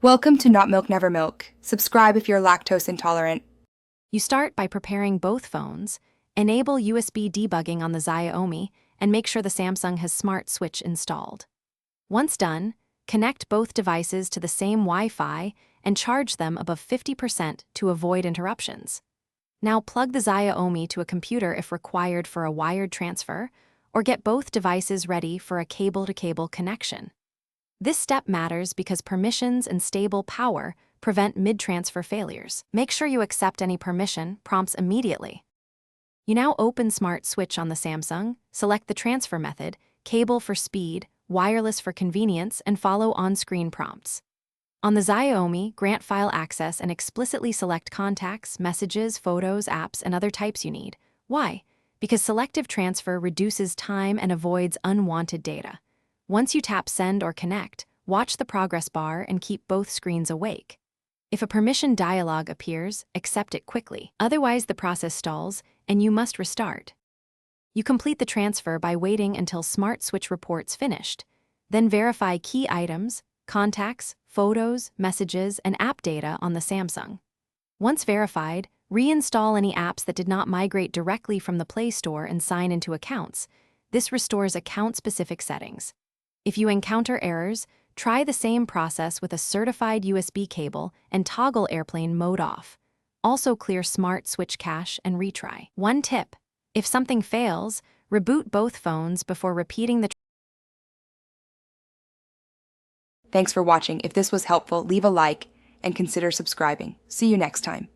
Welcome to Not Milk Never Milk. Subscribe if you're lactose intolerant. You start by preparing both phones, enable USB debugging on the Xiaomi, and make sure the Samsung has Smart Switch installed. Once done, connect both devices to the same Wi-Fi and charge them above 50% to avoid interruptions. Now plug the Xiaomi to a computer if required for a wired transfer, or get both devices ready for a cable-to-cable connection. This step matters because permissions and stable power prevent mid-transfer failures. Make sure you accept any permission prompts immediately. You now open Smart Switch on the Samsung, select the transfer method, cable for speed, wireless for convenience, and follow on-screen prompts. On the Xiaomi, grant file access and explicitly select contacts, messages, photos, apps, and other types you need. Why? Because selective transfer reduces time and avoids unwanted data. Once you tap Send or Connect, watch the progress bar and keep both screens awake. If a permission dialog appears, accept it quickly. Otherwise, the process stalls, and you must restart. You complete the transfer by waiting until Smart Switch reports finished. Then verify key items, contacts, photos, messages, and app data on the Samsung. Once verified, reinstall any apps that did not migrate directly from the Play Store and sign into accounts. This restores account-specific settings. If you encounter errors, try the same process with a certified USB cable and toggle airplane mode off. Also clear Smart Switch cache and retry. One tip: if something fails, reboot both phones before repeating the Thanks for watching. If this was helpful, leave a like and consider subscribing. See you next time.